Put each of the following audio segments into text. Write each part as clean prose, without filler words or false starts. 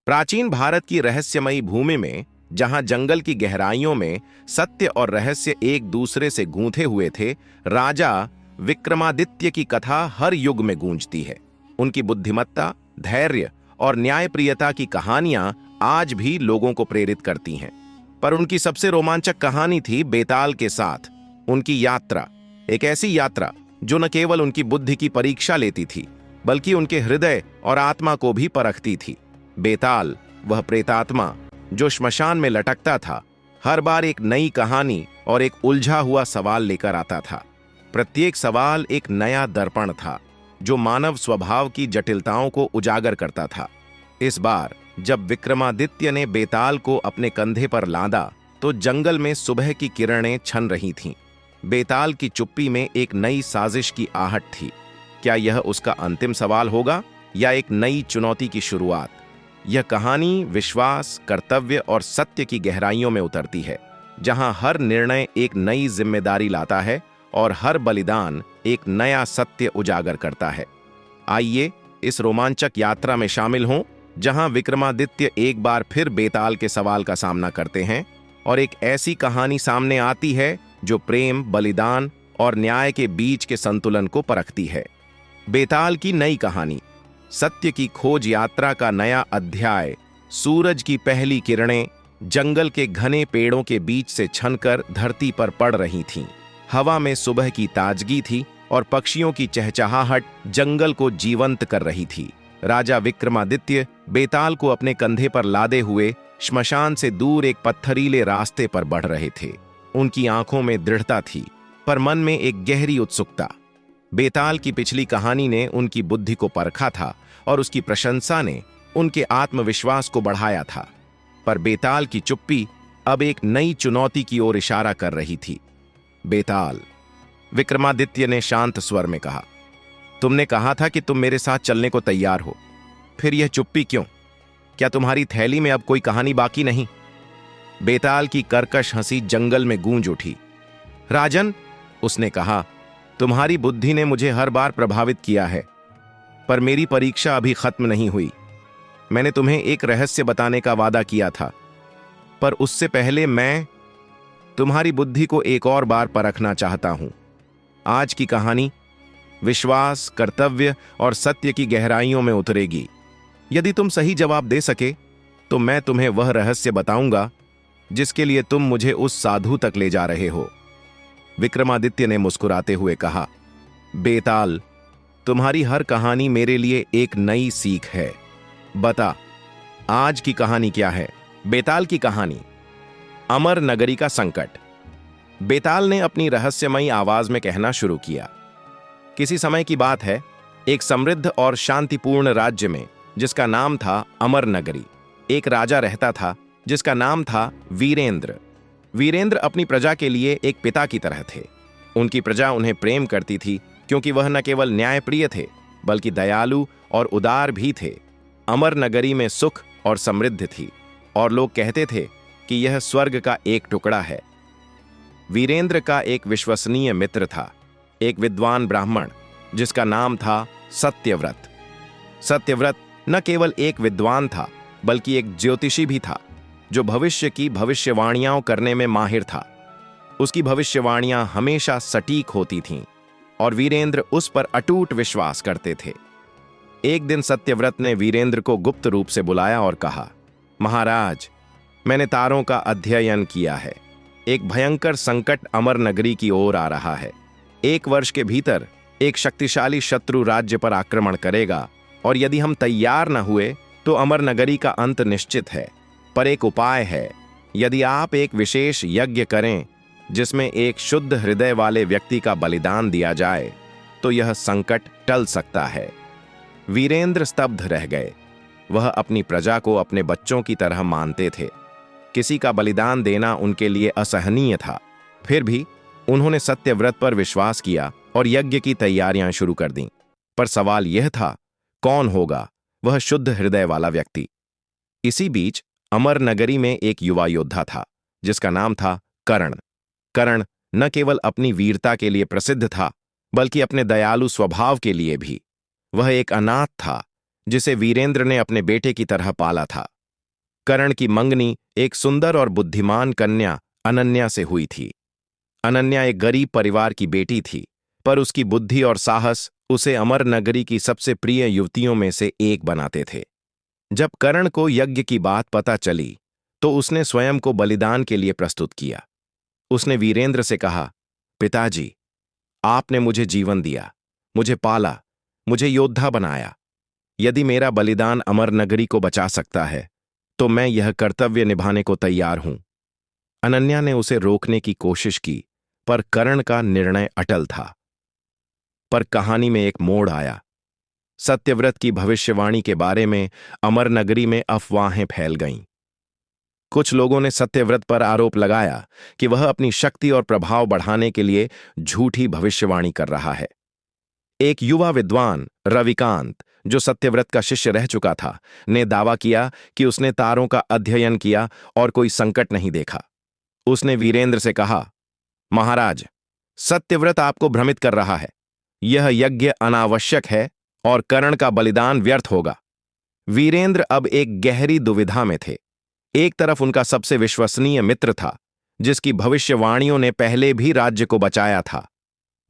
प्राचीन भारत की रहस्यमयी भूमि में, जहां जंगल की गहराइयों में सत्य और रहस्य एक दूसरे से गूंथे हुए थे, राजा विक्रमादित्य की कथा हर युग में गूंजती है। उनकी बुद्धिमत्ता, धैर्य और न्यायप्रियता की कहानियां आज भी लोगों को प्रेरित करती हैं। पर उनकी सबसे रोमांचक कहानी थी बेताल के साथ उनकी यात्रा। एक ऐसी यात्रा जो न केवल उनकी बुद्धि की परीक्षा लेती थी, बल्कि उनके हृदय और आत्मा को भी परखती थी। बेताल, वह प्रेतात्मा जो श्मशान में लटकता था, हर बार एक नई कहानी और एक उलझा हुआ सवाल लेकर आता था। प्रत्येक सवाल एक नया दर्पण था जो मानव स्वभाव की जटिलताओं को उजागर करता था। इस बार जब विक्रमादित्य ने बेताल को अपने कंधे पर लादा, तो जंगल में सुबह की किरणें छन रही थीं। बेताल की चुप्पी में एक नई साजिश की आहट थी। क्या यह उसका अंतिम सवाल होगा या एक नई चुनौती की शुरुआत? यह कहानी विश्वास, कर्तव्य और सत्य की गहराइयों में उतरती है, जहां हर निर्णय एक नई जिम्मेदारी लाता है और हर बलिदान एक नया सत्य उजागर करता है। आइए इस रोमांचक यात्रा में शामिल हों, जहां विक्रमादित्य एक बार फिर बेताल के सवाल का सामना करते हैं और एक ऐसी कहानी सामने आती है जो प्रेम, बलिदान और न्याय के बीच के संतुलन को परखती है। बेताल की नई कहानी, सत्य की खोज यात्रा का नया अध्याय। सूरज की पहली किरणें जंगल के घने पेड़ों के बीच से छनकर धरती पर पड़ रही थीं। हवा में सुबह की ताजगी थी और पक्षियों की चहचहाहट जंगल को जीवंत कर रही थी। राजा विक्रमादित्य बेताल को अपने कंधे पर लादे हुए श्मशान से दूर एक पत्थरीले रास्ते पर बढ़ रहे थे। उनकी आंखों में दृढ़ता थी, पर मन में एक गहरी उत्सुकता। बेताल की पिछली कहानी ने उनकी बुद्धि को परखा था और उसकी प्रशंसा ने उनके आत्मविश्वास को बढ़ाया था। पर बेताल की चुप्पी अब एक नई चुनौती की ओर इशारा कर रही थी। बेताल, विक्रमादित्य ने शांत स्वर में कहा, तुमने कहा था कि तुम मेरे साथ चलने को तैयार हो, फिर यह चुप्पी क्यों? क्या तुम्हारी थैली में अब कोई कहानी बाकी नहीं? बेताल की कर्कश हंसी जंगल में गूंज उठी। राजन, उसने कहा, तुम्हारी बुद्धि ने मुझे हर बार प्रभावित किया है, पर मेरी परीक्षा अभी खत्म नहीं हुई। मैंने तुम्हें एक रहस्य बताने का वादा किया था, पर उससे पहले मैं तुम्हारी बुद्धि को एक और बार परखना चाहता हूं। आज की कहानी विश्वास, कर्तव्य और सत्य की गहराइयों में उतरेगी। यदि तुम सही जवाब दे सके तो मैं तुम्हें वह रहस्य बताऊंगा जिसके लिए तुम मुझे उस साधु तक ले जा रहे हो। विक्रमादित्य ने मुस्कुराते हुए कहा, बेताल, तुम्हारी हर कहानी मेरे लिए एक नई सीख है। बता, आज की कहानी क्या है? बेताल की कहानी, अमर नगरी का संकट। बेताल ने अपनी रहस्यमयी आवाज में कहना शुरू किया। किसी समय की बात है, एक समृद्ध और शांतिपूर्ण राज्य में, जिसका नाम था अमर नगरी, एक राजा रहता था जिसका नाम था वीरेंद्र। वीरेंद्र अपनी प्रजा के लिए एक पिता की तरह थे। उनकी प्रजा उन्हें प्रेम करती थी क्योंकि वह न केवल न्यायप्रिय थे, बल्कि दयालु और उदार भी थे। अमर नगरी में सुख और समृद्धि थी और लोग कहते थे कि यह स्वर्ग का एक टुकड़ा है। वीरेंद्र का एक विश्वसनीय मित्र था, एक विद्वान ब्राह्मण जिसका नाम था सत्यव्रत। सत्यव्रत न केवल एक विद्वान था, बल्कि एक ज्योतिषी भी था जो भविष्य की भविष्यवाणियां करने में माहिर था। उसकी भविष्यवाणियां हमेशा सटीक होती थीं और वीरेंद्र उस पर अटूट विश्वास करते थे। एक दिन सत्यव्रत ने वीरेंद्र को गुप्त रूप से बुलाया और कहा, महाराज, मैंने तारों का अध्ययन किया है। एक भयंकर संकट अमर नगरी की ओर आ रहा है। 1 वर्ष के भीतर एक शक्तिशाली शत्रु राज्य पर आक्रमण करेगा और यदि हम तैयार न हुए तो अमर नगरी का अंत निश्चित है। पर एक उपाय है। यदि आप एक विशेष यज्ञ करें जिसमें एक शुद्ध हृदय वाले व्यक्ति का बलिदान दिया जाए तो यह संकट टल सकता है। वीरेंद्र स्तब्ध रह गए। वह अपनी प्रजा को अपने बच्चों की तरह मानते थे। किसी का बलिदान देना उनके लिए असहनीय था। फिर भी उन्होंने सत्यव्रत पर विश्वास किया और यज्ञ की तैयारियां शुरू कर दीं। पर सवाल यह था, कौन होगा वह शुद्ध हृदय वाला व्यक्ति? इसी बीच अमर नगरी में एक युवा योद्धा था जिसका नाम था कर्ण। कर्ण न केवल अपनी वीरता के लिए प्रसिद्ध था, बल्कि अपने दयालु स्वभाव के लिए भी। वह एक अनाथ था जिसे वीरेंद्र ने अपने बेटे की तरह पाला था। कर्ण की मंगनी एक सुंदर और बुद्धिमान कन्या अनन्या से हुई थी। अनन्या एक गरीब परिवार की बेटी थी, पर उसकी बुद्धि और साहस उसे अमर नगरी की सबसे प्रिय युवतियों में से एक बनाते थे। जब कर्ण को यज्ञ की बात पता चली, तो उसने स्वयं को बलिदान के लिए प्रस्तुत किया। उसने वीरेंद्र से कहा, पिताजी, आपने मुझे जीवन दिया, मुझे पाला, मुझे योद्धा बनाया। यदि मेरा बलिदान अमर नगरी को बचा सकता है, तो मैं यह कर्तव्य निभाने को तैयार हूं। अनन्या ने उसे रोकने की कोशिश की, पर कर्ण का निर्णय अटल था। पर कहानी में एक मोड़ आया। सत्यव्रत की भविष्यवाणी के बारे में अमर नगरी में अफवाहें फैल गईं। कुछ लोगों ने सत्यव्रत पर आरोप लगाया कि वह अपनी शक्ति और प्रभाव बढ़ाने के लिए झूठी भविष्यवाणी कर रहा है। एक युवा विद्वान रविकांत, जो सत्यव्रत का शिष्य रह चुका था, ने दावा किया कि उसने तारों का अध्ययन किया और कोई संकट नहीं देखा। उसने वीरेंद्र से कहा, महाराज, सत्यव्रत आपको भ्रमित कर रहा है। यह यज्ञ अनावश्यक है और कर्ण का बलिदान व्यर्थ होगा। वीरेंद्र अब एक गहरी दुविधा में थे। एक तरफ उनका सबसे विश्वसनीय मित्र था, जिसकी भविष्यवाणियों ने पहले भी राज्य को बचाया था।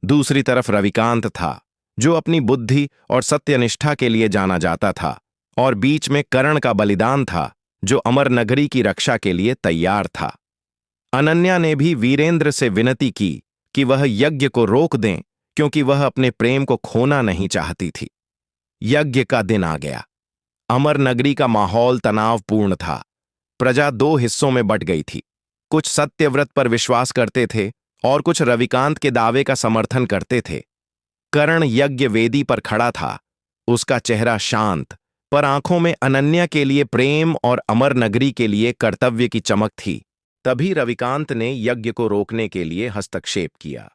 दूसरी तरफ रविकांत था, जो अपनी बुद्धि और सत्यनिष्ठा के लिए जाना जाता था, और बीच में कर्ण का बलिदान था, जो अमर नगरी की रक्षा के लिए तैयार था। अनन्या ने भी वीरेंद्र से विनती की कि वह यज्ञ को रोक दें, क्योंकि वह अपने प्रेम को खोना नहीं चाहती थी। यज्ञ का दिन आ गया। अमर नगरी का माहौल तनावपूर्ण था। प्रजा दो हिस्सों में बंट गई थी। कुछ सत्यव्रत पर विश्वास करते थे और कुछ रविकांत के दावे का समर्थन करते थे। कर्ण यज्ञ वेदी पर खड़ा था। उसका चेहरा शांत, पर आंखों में अनन्या के लिए प्रेम और अमर नगरी के लिए कर्तव्य की चमक थी। तभी रविकांत ने यज्ञ को रोकने के लिए हस्तक्षेप किया।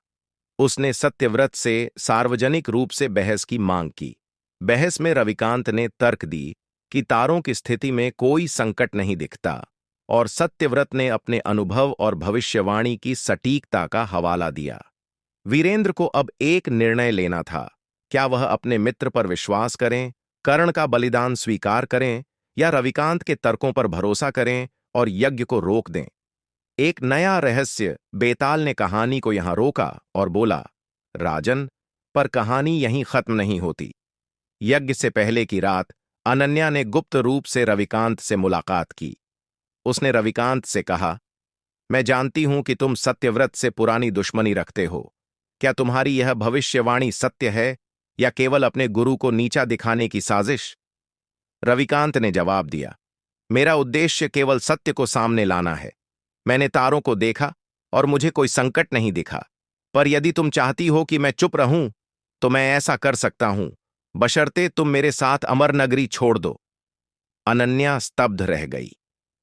उसने सत्यव्रत से सार्वजनिक रूप से बहस की मांग की। बहस में रविकांत ने तर्क दी कि तारों की स्थिति में कोई संकट नहीं दिखता, और सत्यव्रत ने अपने अनुभव और भविष्यवाणी की सटीकता का हवाला दिया। वीरेंद्र को अब एक निर्णय लेना था। क्या वह अपने मित्र पर विश्वास करें, कर्ण का बलिदान स्वीकार करें, या रविकांत के तर्कों पर भरोसा करें और यज्ञ को रोक दें? एक नया रहस्य बेताल ने कहानी को यहां रोका और बोला, राजन, पर कहानी यहीं खत्म नहीं होती। यज्ञ से पहले की रात अनन्या ने गुप्त रूप से रविकांत से मुलाकात की। उसने रविकांत से कहा, मैं जानती हूं कि तुम सत्यव्रत से पुरानी दुश्मनी रखते हो। क्या तुम्हारी यह भविष्यवाणी सत्य है, या केवल अपने गुरु को नीचा दिखाने की साजिश? रविकांत ने जवाब दिया, मेरा उद्देश्य केवल सत्य को सामने लाना है। मैंने तारों को देखा और मुझे कोई संकट नहीं दिखा। पर यदि तुम चाहती हो कि मैं चुप रहूं, तो मैं ऐसा कर सकता हूं, बशर्ते तुम मेरे साथ अमर नगरी छोड़ दो। अनन्या स्तब्ध रह गई।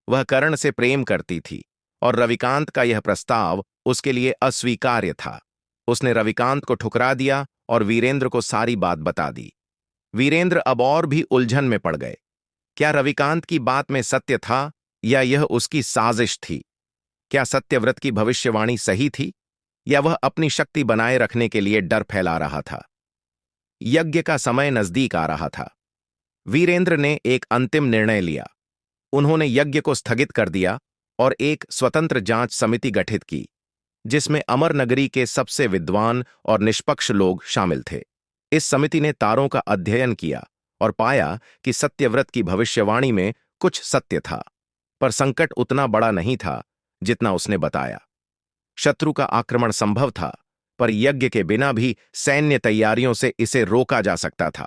वह कर्ण से प्रेम करती थी, और रविकांत का यह प्रस्ताव उसके लिए अस्वीकार्य था। उसने रविकांत को ठुकरा दिया और वीरेंद्र को सारी बात बता दी। वीरेंद्र अब और भी उलझन में पड़ गए। क्या रविकांत की बात में सत्य था, या यह उसकी साजिश थी? क्या सत्यव्रत की भविष्यवाणी सही थी, या वह अपनी शक्ति बनाए रखने के लिए डर फैला रहा था? यज्ञ का समय नजदीक आ रहा था। वीरेंद्र ने एक अंतिम निर्णय लिया। उन्होंने यज्ञ को स्थगित कर दिया और एक स्वतंत्र जांच समिति गठित की, जिसमें अमर नगरी के सबसे विद्वान और निष्पक्ष लोग शामिल थे। इस समिति ने तारों का अध्ययन किया और पाया कि सत्यव्रत की भविष्यवाणी में कुछ सत्य था, पर संकट उतना बड़ा नहीं था जितना उसने बताया। शत्रु का आक्रमण संभव था, पर यज्ञ के बिना भी सैन्य तैयारियों से इसे रोका जा सकता था।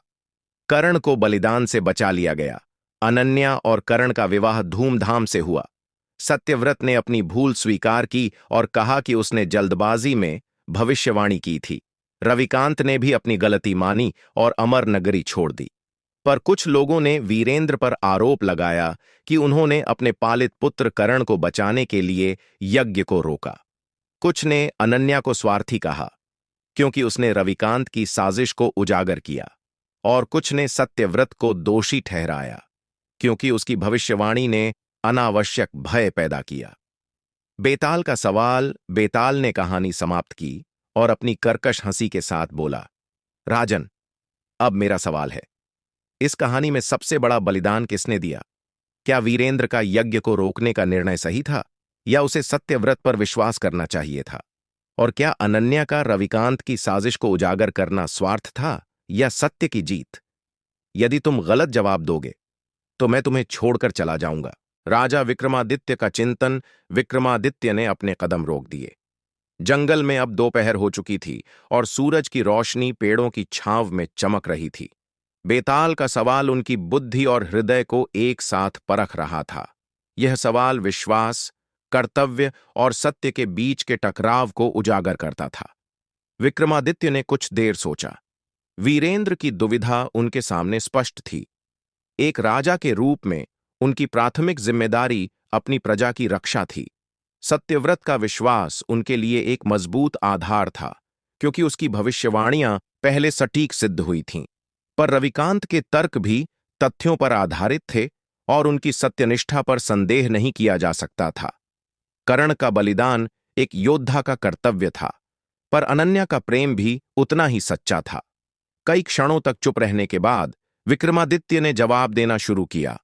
कर्ण को बलिदान से बचा लिया गया। अनन्या और कर्ण का विवाह धूमधाम से हुआ। सत्यव्रत ने अपनी भूल स्वीकार की और कहा कि उसने जल्दबाजी में भविष्यवाणी की थी। रविकांत ने भी अपनी गलती मानी और अमर नगरी छोड़ दी। पर कुछ लोगों ने वीरेंद्र पर आरोप लगाया कि उन्होंने अपने पालित पुत्र कर्ण को बचाने के लिए यज्ञ को रोका। कुछ ने अनन्या को स्वार्थी कहा, क्योंकि उसने रविकांत की साजिश को उजागर किया, और कुछ ने सत्यव्रत को दोषी ठहराया, क्योंकि उसकी भविष्यवाणी ने अनावश्यक भय पैदा किया। बेताल ने कहानी समाप्त की और अपनी कर्कश हंसी के साथ बोला, राजन, अब मेरा सवाल है, इस कहानी में सबसे बड़ा बलिदान किसने दिया? क्या वीरेंद्र का यज्ञ को रोकने का निर्णय सही था, या उसे सत्यव्रत पर विश्वास करना चाहिए था? और क्या अनन्या का रविकांत की साजिश को उजागर करना स्वार्थ था या सत्य की जीत? यदि तुम गलत जवाब दोगे तो मैं तुम्हें छोड़कर चला जाऊंगा। राजा विक्रमादित्य का चिंतन। विक्रमादित्य ने अपने कदम रोक दिए। जंगल में अब दोपहर हो चुकी थी और सूरज की रोशनी पेड़ों की छांव में चमक रही थी। बेताल का सवाल उनकी बुद्धि और हृदय को एक साथ परख रहा था। यह सवाल विश्वास, कर्तव्य और सत्य के बीच के टकराव को उजागर करता था। विक्रमादित्य ने कुछ देर सोचा। वीरेंद्र की दुविधा उनके सामने स्पष्ट थी। एक राजा के रूप में उनकी प्राथमिक जिम्मेदारी अपनी प्रजा की रक्षा थी। सत्यव्रत का विश्वास उनके लिए एक मजबूत आधार था, क्योंकि उसकी भविष्यवाणियां पहले सटीक सिद्ध हुई थीं। पर रविकांत के तर्क भी तथ्यों पर आधारित थे और उनकी सत्यनिष्ठा पर संदेह नहीं किया जा सकता था। कर्ण का बलिदान एक योद्धा का कर्तव्य था, पर अनन्या का प्रेम भी उतना ही सच्चा था। कई क्षणों तक चुप रहने के बाद विक्रमादित्य ने जवाब देना शुरू किया।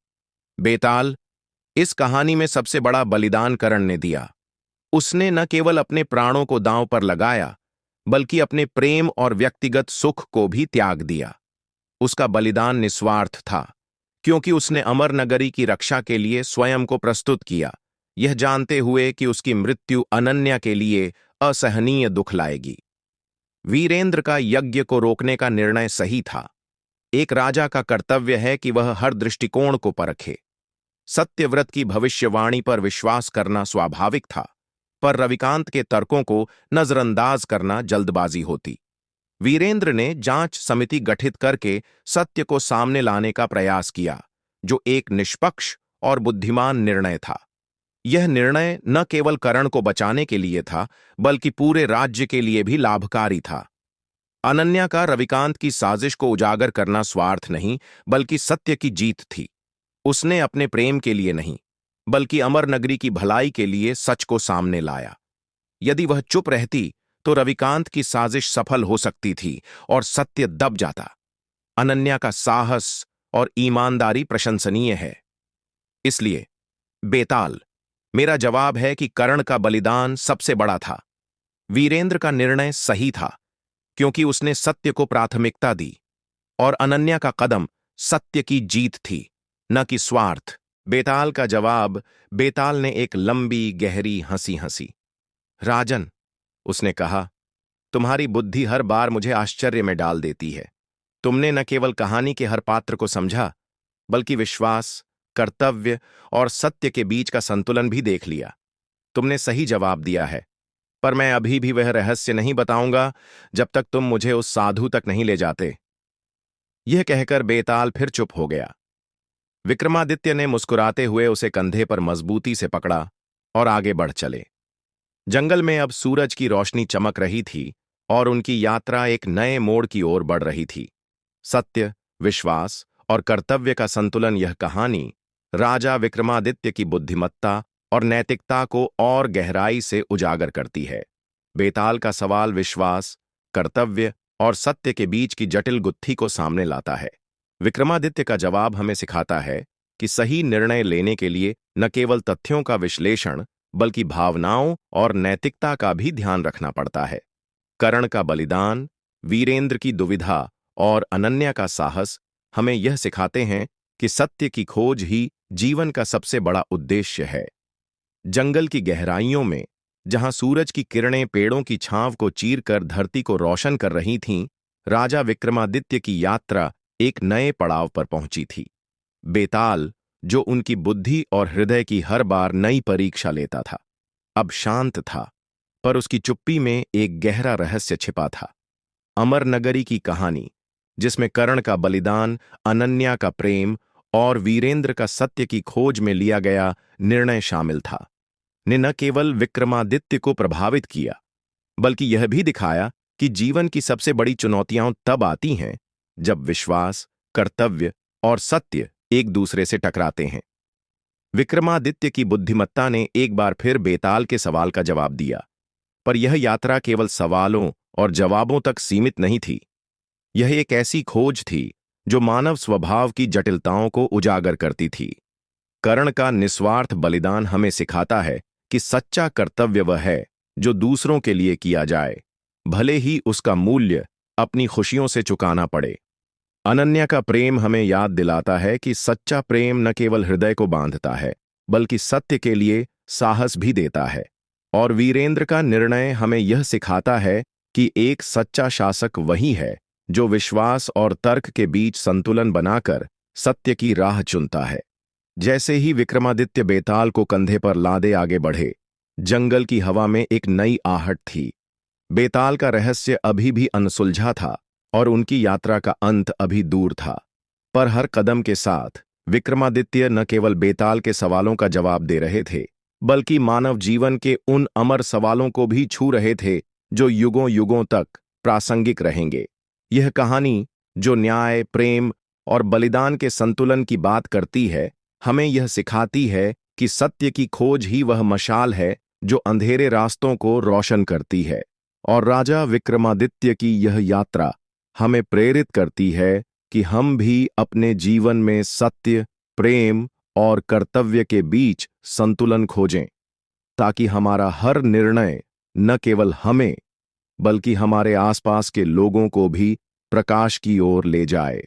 बेताल, इस कहानी में सबसे बड़ा बलिदान कर्ण ने दिया। उसने न केवल अपने प्राणों को दांव पर लगाया, बल्कि अपने प्रेम और व्यक्तिगत सुख को भी त्याग दिया। उसका बलिदान निस्वार्थ था, क्योंकि उसने अमर नगरी की रक्षा के लिए स्वयं को प्रस्तुत किया, यह जानते हुए कि उसकी मृत्यु अनन्या के लिए असहनीय दुख लाएगी। वीरेंद्र का यज्ञ को रोकने का निर्णय सही था। एक राजा का कर्तव्य है कि वह हर दृष्टिकोण को परखे। सत्यव्रत की भविष्यवाणी पर विश्वास करना स्वाभाविक था, पर रविकांत के तर्कों को नजरअंदाज करना जल्दबाजी होती। वीरेंद्र ने जांच समिति गठित करके सत्य को सामने लाने का प्रयास किया, जो एक निष्पक्ष और बुद्धिमान निर्णय था। यह निर्णय न केवल कर्ण को बचाने के लिए था, बल्कि पूरे राज्य के लिए भी लाभकारी था। अनन्या का रविकांत की साजिश को उजागर करना स्वार्थ नहीं, बल्कि सत्य की जीत थी। उसने अपने प्रेम के लिए नहीं, बल्कि अमर नगरी की भलाई के लिए सच को सामने लाया। यदि वह चुप रहती तो रविकांत की साजिश सफल हो सकती थी और सत्य दब जाता। अनन्या का साहस और ईमानदारी प्रशंसनीय है। इसलिए बेताल, मेरा जवाब है कि कर्ण का बलिदान सबसे बड़ा था। वीरेंद्र का निर्णय सही था, क्योंकि उसने सत्य को प्राथमिकता दी, और अनन्या का कदम सत्य की जीत थी, न कि स्वार्थ। बेताल का जवाब। बेताल ने एक लंबी गहरी हंसी हंसी। राजन, उसने कहा, तुम्हारी बुद्धि हर बार मुझे आश्चर्य में डाल देती है। तुमने न केवल कहानी के हर पात्र को समझा, बल्कि विश्वास, कर्तव्य और सत्य के बीच का संतुलन भी देख लिया। तुमने सही जवाब दिया है, पर मैं अभी भी वह रहस्य नहीं बताऊंगा जब तक तुम मुझे उस साधु तक नहीं ले जाते। यह कहकर बेताल फिर चुप हो गया। विक्रमादित्य ने मुस्कुराते हुए उसे कंधे पर मजबूती से पकड़ा और आगे बढ़ चले। जंगल में अब सूरज की रोशनी चमक रही थी और उनकी यात्रा एक नए मोड़ की ओर बढ़ रही थी। सत्य, विश्वास और कर्तव्य का संतुलन। यह कहानी राजा विक्रमादित्य की बुद्धिमत्ता और नैतिकता को और गहराई से उजागर करती है। बेताल का सवाल विश्वास, कर्तव्य और सत्य के बीच की जटिल गुत्थी को सामने लाता है। विक्रमादित्य का जवाब हमें सिखाता है कि सही निर्णय लेने के लिए न केवल तथ्यों का विश्लेषण, बल्कि भावनाओं और नैतिकता का भी ध्यान रखना पड़ता है। कर्ण का बलिदान, वीरेंद्र की दुविधा और अनन्या का साहस हमें यह सिखाते हैं कि सत्य की खोज ही जीवन का सबसे बड़ा उद्देश्य है। जंगल की गहराइयों में, जहां सूरज की किरणें पेड़ों की छांव को चीरकर धरती को रोशन कर रही थीं, राजा विक्रमादित्य की यात्रा एक नए पड़ाव पर पहुंची थी। बेताल, जो उनकी बुद्धि और हृदय की हर बार नई परीक्षा लेता था, अब शांत था, पर उसकी चुप्पी में एक गहरा रहस्य छिपा था। अमर नगरी की कहानी, जिसमें कर्ण का बलिदान, अनन्या का प्रेम और वीरेंद्र का सत्य की खोज में लिया गया निर्णय शामिल था, ने न केवल विक्रमादित्य को प्रभावित किया, बल्कि यह भी दिखाया कि जीवन की सबसे बड़ी चुनौतियां तब आती हैं जब विश्वास, कर्तव्य और सत्य एक दूसरे से टकराते हैं। विक्रमादित्य की बुद्धिमत्ता ने एक बार फिर बेताल के सवाल का जवाब दिया, पर यह यात्रा केवल सवालों और जवाबों तक सीमित नहीं थी। यह एक ऐसी खोज थी जो मानव स्वभाव की जटिलताओं को उजागर करती थी। कर्ण का निस्वार्थ बलिदान हमें सिखाता है कि सच्चा कर्तव्य वह है जो दूसरों के लिए किया जाए, भले ही उसका मूल्य अपनी खुशियों से चुकाना पड़े। अनन्या का प्रेम हमें याद दिलाता है कि सच्चा प्रेम न केवल हृदय को बांधता है, बल्कि सत्य के लिए साहस भी देता है। और वीरेंद्र का निर्णय हमें यह सिखाता है कि एक सच्चा शासक वही है जो विश्वास और तर्क के बीच संतुलन बनाकर सत्य की राह चुनता है। जैसे ही विक्रमादित्य बेताल को कंधे पर लादे आगे बढ़े, जंगल की हवा में एक नई आहट थी। बेताल का रहस्य अभी भी अनसुलझा था और उनकी यात्रा का अंत अभी दूर था। पर हर कदम के साथ विक्रमादित्य न केवल बेताल के सवालों का जवाब दे रहे थे, बल्कि मानव जीवन के उन अमर सवालों को भी छू रहे थे जो युगों युगों तक प्रासंगिक रहेंगे। यह कहानी, जो न्याय, प्रेम और बलिदान के संतुलन की बात करती है, हमें यह सिखाती है कि सत्य की खोज ही वह मशाल है जो अंधेरे रास्तों को रोशन करती है। और राजा विक्रमादित्य की यह यात्रा हमें प्रेरित करती है कि हम भी अपने जीवन में सत्य, प्रेम और कर्तव्य के बीच संतुलन खोजें, ताकि हमारा हर निर्णय न केवल हमें बल्कि हमारे आसपास के लोगों को भी प्रकाश की ओर ले जाए।